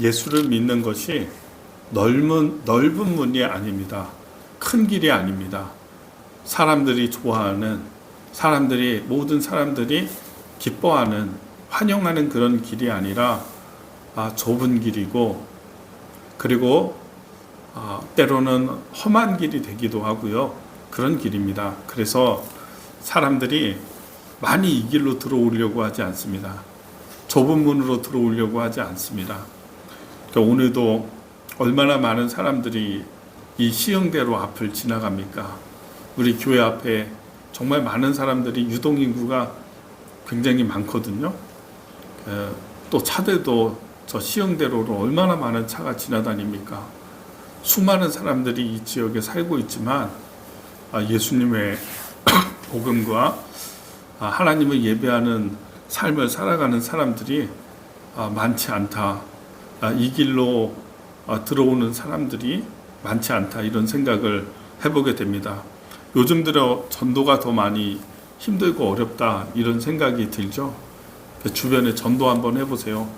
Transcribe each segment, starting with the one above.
예수를 믿는 것이 넓은 문이 아닙니다. 큰 길이 아닙니다. 사람들이 좋아하는, 모든 사람들이 기뻐하는, 환영하는 그런 길이 아니라 좁은 길이고, 그리고 때로는 험한 길이 되기도 하고요. 그런 길입니다. 그래서 사람들이 많이 이 길로 들어오려고 하지 않습니다. 좁은 문으로 들어오려고 하지 않습니다. 그러니까 오늘도 얼마나 많은 사람들이 이 시흥대로 앞을 지나갑니까? 우리 교회 앞에 정말 많은 사람들이, 유동인구가 굉장히 많거든요. 또 차들도 저 시흥대로로 얼마나 많은 차가 지나다닙니까? 수많은 사람들이 이 지역에 살고 있지만 예수님의 복음과 하나님을 예배하는 삶을 살아가는 사람들이 많지 않다. 이 길로 들어오는 사람들이 많지 않다. 이런 생각을 해보게 됩니다. 요즘 들어 전도가 더 많이 힘들고 어렵다. 이런 생각이 들죠. 주변에 전도 한번 해보세요.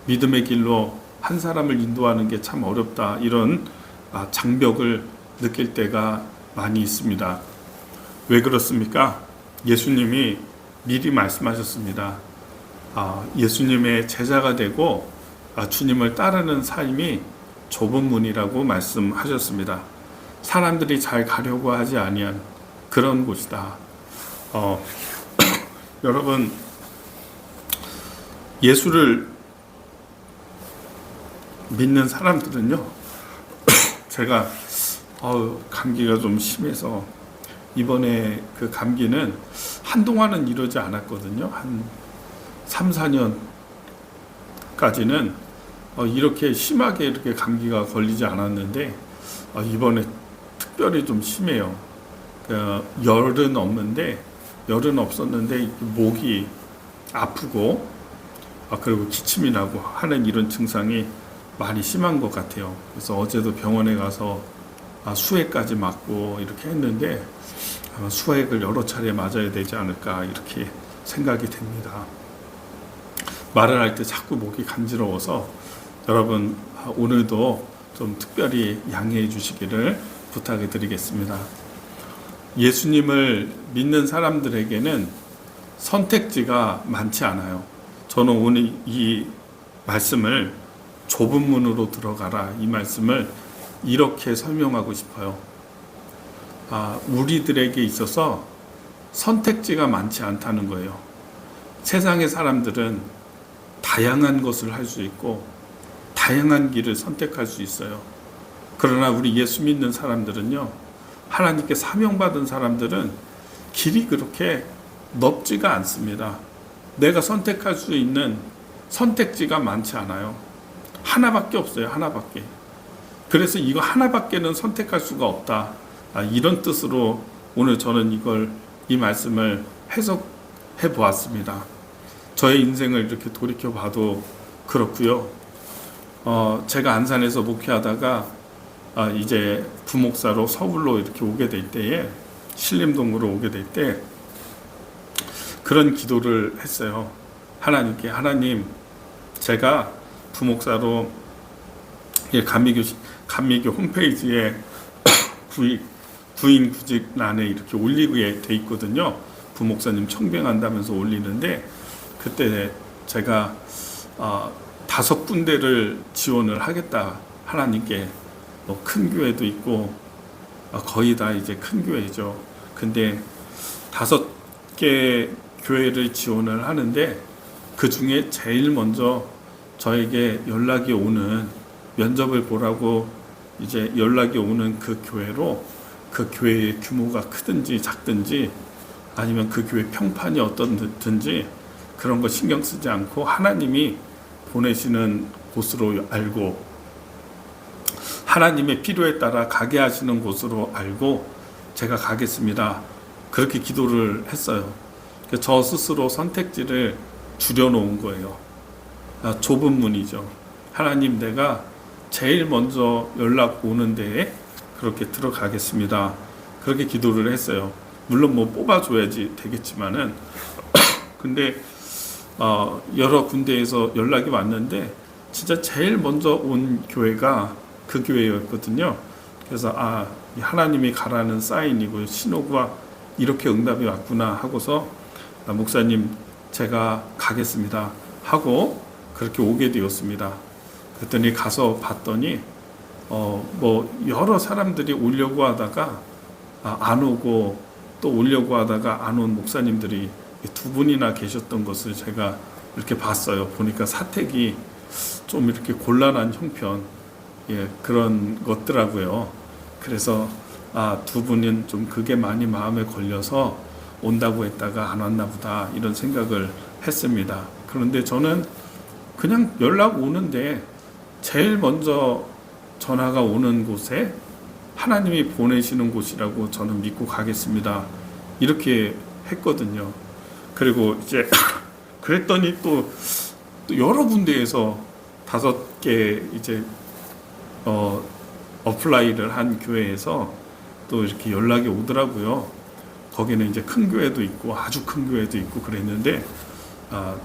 믿음의 길로 한 사람을 인도하는 게 참 어렵다. 이런 장벽을 느낄 때가 많이 있습니다. 왜 그렇습니까? 예수님이 미리 말씀하셨습니다. 예수님의 제자가 되고 주님을 따르는 삶이 좁은 문이라고 말씀하셨습니다. 사람들이 잘 가려고 하지 아니한 그런 곳이다. 여러분, 예수를 믿는 사람들은요, 제가 감기가 좀 심해서 이번에 그 감기는 한동안은 이러지 않았거든요. 한 3, 4년까지는 이렇게 심하게 이렇게 감기가 걸리지 않았는데 이번에 특별히 좀 심해요. 열은 없었는데 목이 아프고 그리고 기침이 나고 하는 이런 증상이 많이 심한 것 같아요. 그래서 어제도 병원에 가서 수액까지 맞고 이렇게 했는데 아마 수액을 여러 차례 맞아야 되지 않을까 이렇게 생각이 됩니다. 말을 할 때 자꾸 목이 간지러워서 여러분 오늘도 좀 특별히 양해해 주시기를 부탁해 드리겠습니다. 예수님을 믿는 사람들에게는 선택지가 많지 않아요. 저는 오늘 이 말씀을 좁은 문으로 들어가라, 이 말씀을 이렇게 설명하고 싶어요. 우리들에게 있어서 선택지가 많지 않다는 거예요. 세상의 사람들은 다양한 것을 할 수 있고 다양한 길을 선택할 수 있어요. 그러나 우리 예수 믿는 사람들은요, 하나님께 사명받은 사람들은 길이 그렇게 넓지가 않습니다. 내가 선택할 수 있는 선택지가 많지 않아요. 하나밖에 없어요. 하나밖에. 그래서 이거 하나밖에는 선택할 수가 없다. 이런 뜻으로 오늘 저는 이 말씀을 해석해 보았습니다. 저의 인생을 이렇게 돌이켜 봐도 그렇고요. 제가 안산에서 목회하다가 이제 부목사로 서울로 이렇게 오게 될 때에, 신림동으로 오게 될 때 그런 기도를 했어요. 하나님께, 하나님, 제가 부목사로 감리교 홈페이지에 부인 구직란에 이렇게 올리게 돼 있거든요. 부목사님 청빙한다면서 올리는데, 그때 제가 5군데를 지원을 하겠다, 하나님께. 큰 교회도 있고 거의 다 이제 큰 교회죠. 근데 5개 교회를 지원을 하는데 그 중에 제일 먼저 저에게 연락이 오는, 면접을 보라고 이제 연락이 오는 그 교회로, 그 교회의 규모가 크든지 작든지 아니면 그 교회 평판이 어떻든지 그런 거 신경 쓰지 않고 하나님이 보내시는 곳으로 알고, 하나님의 필요에 따라 가게 하시는 곳으로 알고 제가 가겠습니다. 그렇게 기도를 했어요. 저 스스로 선택지를 줄여놓은 거예요. 좁은 문이죠. 하나님, 내가 제일 먼저 연락 오는 데에 그렇게 들어가겠습니다. 그렇게 기도를 했어요. 물론 뽑아줘야지 되겠지만은 근데 여러 군데에서 연락이 왔는데 진짜 제일 먼저 온 교회가 그 교회였거든요. 그래서 하나님이 가라는 사인이고 신호가 이렇게 응답이 왔구나 하고서 목사님 제가 가겠습니다 하고 그렇게 오게 되었습니다. 그랬더니 가서 봤더니 뭐 여러 사람들이 오려고 하다가 안 오고 또 오려고 하다가 안 온 목사님들이 두 분이나 계셨던 것을 제가 이렇게 봤어요. 보니까 사택이 좀 이렇게 곤란한 형편, 그런 것더라고요. 그래서 두 분은 좀 그게 많이 마음에 걸려서 온다고 했다가 안 왔나 보다 이런 생각을 했습니다. 그런데 저는 그냥 연락 오는데 제일 먼저 전화가 오는 곳에 하나님이 보내시는 곳이라고 저는 믿고 가겠습니다. 이렇게 했거든요. 그리고 이제 그랬더니 또 여러 군데에서 5개 이제 어플라이를 한 교회에서 또 이렇게 연락이 오더라고요. 거기는 이제 큰 교회도 있고 아주 큰 교회도 있고 그랬는데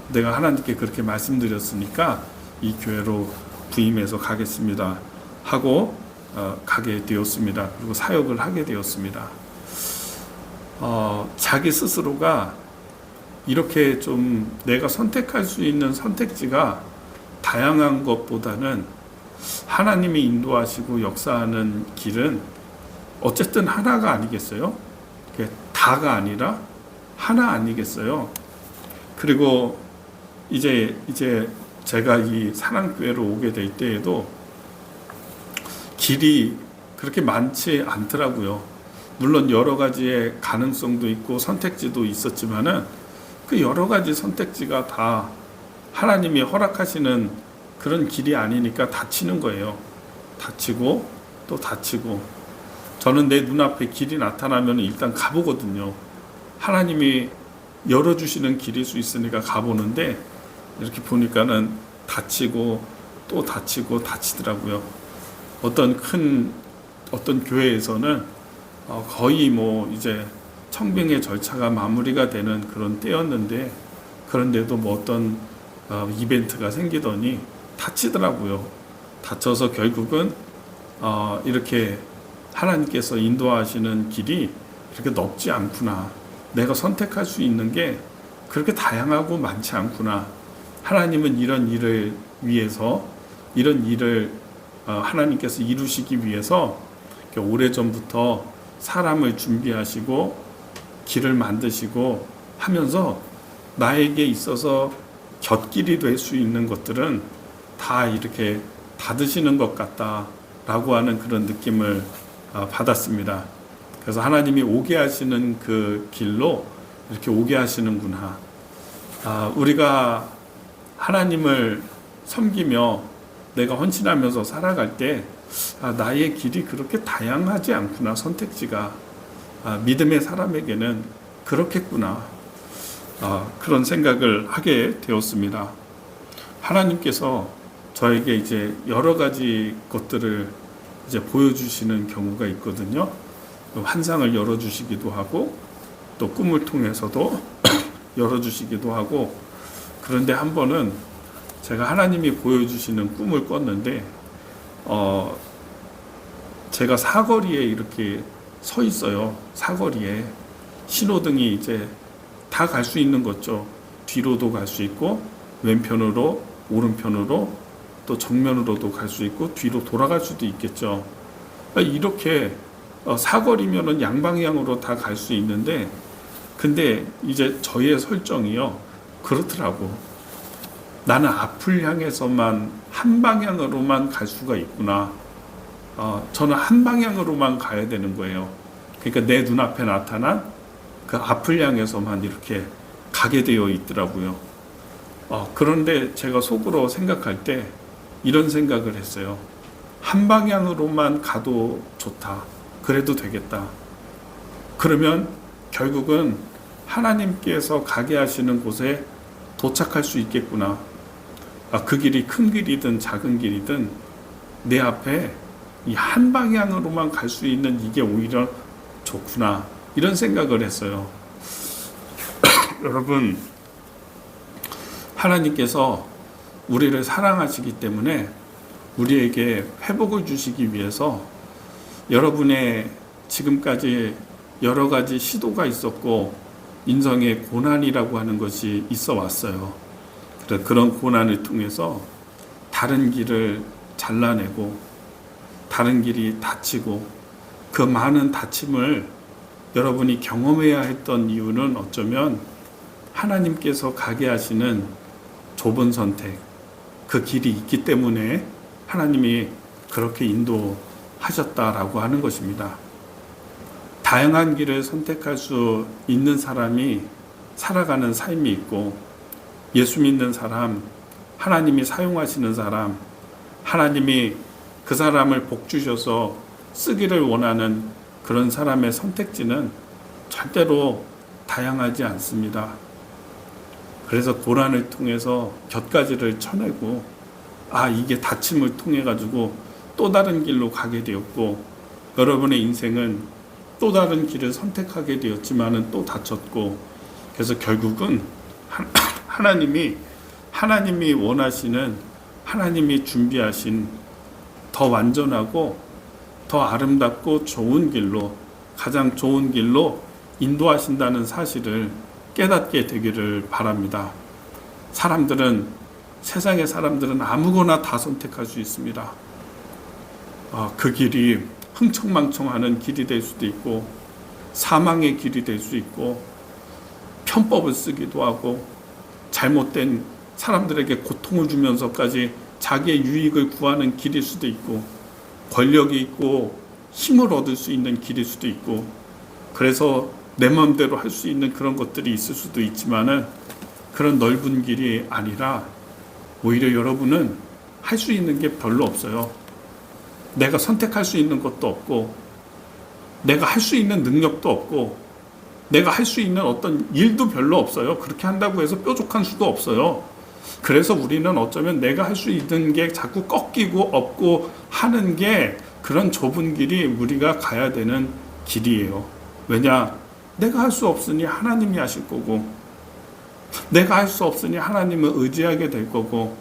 내가 하나님께 그렇게 말씀드렸으니까 이 교회로 부임해서 가겠습니다 하고 가게 되었습니다. 그리고 사역을 하게 되었습니다. 자기 스스로가 이렇게 좀 내가 선택할 수 있는 선택지가 다양한 것보다는 하나님이 인도하시고 역사하는 길은 어쨌든 하나가 아니겠어요? 다가 아니라 하나 아니겠어요? 그리고 이제 제가 이 사랑교회로 오게 될 때에도 길이 그렇게 많지 않더라고요. 물론 여러 가지의 가능성도 있고 선택지도 있었지만은 그 여러 가지 선택지가 다 하나님이 허락하시는 그런 길이 아니니까 다치는 거예요. 다치고 또 다치고. 저는 내 눈앞에 길이 나타나면 일단 가보거든요. 하나님이 열어주시는 길일 수 있으니까 가보는데 이렇게 보니까는 다치고 또 다치고 다치더라고요. 어떤 교회에서는 거의 뭐 이제 청빙의 절차가 마무리가 되는 그런 때였는데 그런데도 뭐 어떤 이벤트가 생기더니 다치더라고요. 다쳐서 결국은 이렇게 하나님께서 인도하시는 길이 그렇게 넓지 않구나. 내가 선택할 수 있는 게 그렇게 다양하고 많지 않구나. 하나님은 이런 일을 위해서 이런 일을 하나님께서 이루시기 위해서 오래전부터 사람을 준비하시고 길을 만드시고 하면서 나에게 있어서 곁길이 될 수 있는 것들은 다 이렇게 닫으시는 것 같다라고 하는 그런 느낌을 받았습니다. 그래서 하나님이 오게 하시는 그 길로 이렇게 오게 하시는구나. 우리가 하나님을 섬기며 내가 헌신하면서 살아갈 때 나의 길이 그렇게 다양하지 않구나. 선택지가 믿음의 사람에게는 그렇겠구나. 그런 생각을 하게 되었습니다. 하나님께서 저에게 이제 여러 가지 것들을 이제 보여주시는 경우가 있거든요. 환상을 열어주시기도 하고 또 꿈을 통해서도 열어주시기도 하고. 그런데 한 번은 제가 하나님이 보여주시는 꿈을 꿨는데 제가 사거리에 이렇게 서 있어요. 사거리에 신호등이 이제 다 갈 수 있는 거죠. 뒤로도 갈 수 있고 왼편으로 오른편으로 또 정면으로도 갈 수 있고 뒤로 돌아갈 수도 있겠죠. 이렇게 사거리면은 양방향으로 다 갈 수 있는데 근데 이제 저의 설정이요 그렇더라고. 나는 앞을 향해서만 한 방향으로만 갈 수가 있구나. 저는 한 방향으로만 가야 되는 거예요. 그러니까 내 눈앞에 나타난 그 앞을 향해서만 이렇게 가게 되어 있더라고요. 그런데 제가 속으로 생각할 때 이런 생각을 했어요. 한 방향으로만 가도 좋다. 그래도 되겠다. 그러면 결국은 하나님께서 가게 하시는 곳에 도착할 수 있겠구나. 그 길이 큰 길이든 작은 길이든 내 앞에 이 한 방향으로만 갈 수 있는 이게 오히려 좋구나. 이런 생각을 했어요. 여러분, 하나님께서 우리를 사랑하시기 때문에 우리에게 회복을 주시기 위해서 여러분의 지금까지 여러 가지 시도가 있었고 인생의 고난이라고 하는 것이 있어 왔어요. 그런 고난을 통해서 다른 길을 잘라내고 다른 길이 닫히고 그 많은 다침을 여러분이 경험해야 했던 이유는 어쩌면 하나님께서 가게 하시는 좁은 선택, 그 길이 있기 때문에 하나님이 그렇게 인도하셨다라고 하는 것입니다. 다양한 길을 선택할 수 있는 사람이 살아가는 삶이 있고, 예수 믿는 사람, 하나님이 사용하시는 사람, 하나님이 그 사람을 복 주셔서 쓰기를 원하는 그런 사람의 선택지는 절대로 다양하지 않습니다. 그래서 고난을 통해서 곁가지를 쳐내고, 이게 다침을 통해 가지고 또 다른 길로 가게 되었고, 여러분의 인생은 또 다른 길을 선택하게 되었지만은 또 다쳤고, 그래서 결국은 하나님이 원하시는, 하나님이 준비하신 더 완전하고 더 아름답고 좋은 길로, 가장 좋은 길로 인도하신다는 사실을 깨닫게 되기를 바랍니다. 세상의 사람들은 아무거나 다 선택할 수 있습니다. 그 길이 흥청망청하는 길이 될 수도 있고, 사망의 길이 될 수 있고, 편법을 쓰기도 하고, 잘못된 사람들에게 고통을 주면서까지 자기의 유익을 구하는 길일 수도 있고, 권력이 있고 힘을 얻을 수 있는 길일 수도 있고, 그래서 내 마음대로 할 수 있는 그런 것들이 있을 수도 있지만은, 그런 넓은 길이 아니라 오히려 여러분은 할 수 있는 게 별로 없어요. 내가 선택할 수 있는 것도 없고, 내가 할 수 있는 능력도 없고, 내가 할 수 있는 어떤 일도 별로 없어요. 그렇게 한다고 해서 뾰족한 수도 없어요. 그래서 우리는 어쩌면 내가 할 수 있는 게 자꾸 꺾이고 없고 하는 게, 그런 좁은 길이 우리가 가야 되는 길이에요. 왜냐? 내가 할 수 없으니 하나님이 하실 거고, 내가 할 수 없으니 하나님을 의지하게 될 거고,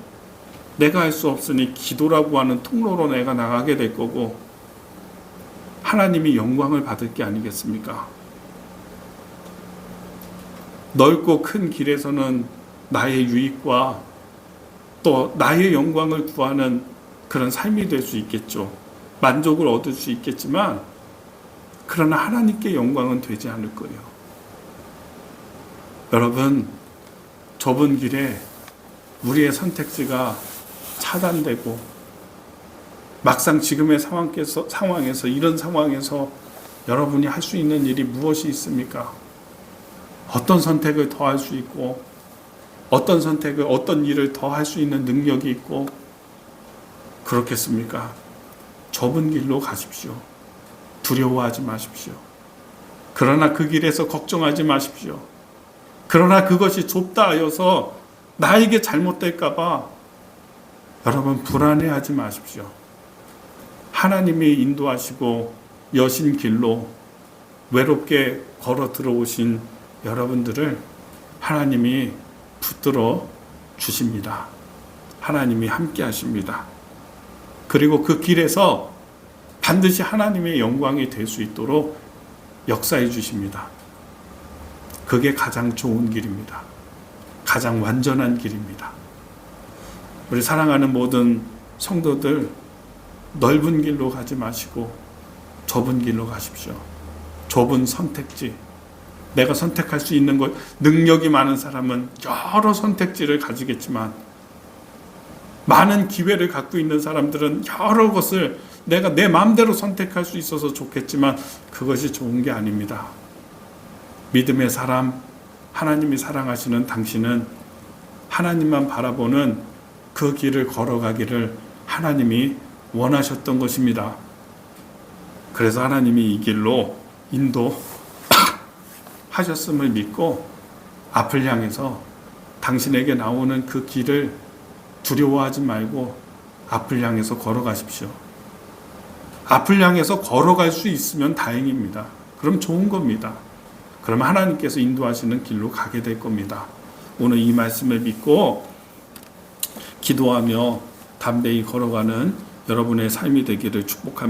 내가 할 수 없으니 기도라고 하는 통로로 내가 나가게 될 거고, 하나님이 영광을 받을 게 아니겠습니까? 넓고 큰 길에서는 나의 유익과 또 나의 영광을 구하는 그런 삶이 될 수 있겠죠. 만족을 얻을 수 있겠지만, 그러나 하나님께 영광은 되지 않을 거예요. 여러분, 좁은 길에 우리의 선택지가 차단되고, 막상 지금의 상황에서 이런 상황에서 여러분이 할 수 있는 일이 무엇이 있습니까? 어떤 선택을 더 할 수 있고, 어떤 일을 더 할 수 있는 능력이 있고 그렇겠습니까? 좁은 길로 가십시오. 두려워하지 마십시오. 그러나 그 길에서 걱정하지 마십시오. 그러나 그것이 좁다 하여서 나에게 잘못될까봐 여러분 불안해하지 마십시오. 하나님이 인도하시고 여신 길로 외롭게 걸어 들어오신 여러분들을 하나님이 붙들어 주십니다. 하나님이 함께 하십니다. 그리고 그 길에서 반드시 하나님의 영광이 될 수 있도록 역사해 주십니다. 그게 가장 좋은 길입니다. 가장 완전한 길입니다. 우리 사랑하는 모든 성도들, 넓은 길로 가지 마시고 좁은 길로 가십시오. 좁은 선택지, 내가 선택할 수 있는 것, 능력이 많은 사람은 여러 선택지를 가지겠지만, 많은 기회를 갖고 있는 사람들은 여러 것을 내가 내 마음대로 선택할 수 있어서 좋겠지만, 그것이 좋은 게 아닙니다. 믿음의 사람, 하나님이 사랑하시는 당신은 하나님만 바라보는 그 길을 걸어가기를 하나님이 원하셨던 것입니다. 그래서 하나님이 이 길로 인도하셨음을 믿고 앞을 향해서 당신에게 나오는 그 길을 두려워하지 말고 앞을 향해서 걸어가십시오. 앞을 향해서 걸어갈 수 있으면 다행입니다. 그럼 좋은 겁니다. 그럼 하나님께서 인도하시는 길로 가게 될 겁니다. 오늘 이 말씀을 믿고 기도하며 담대히 걸어가는 여러분의 삶이 되기를 축복합니다.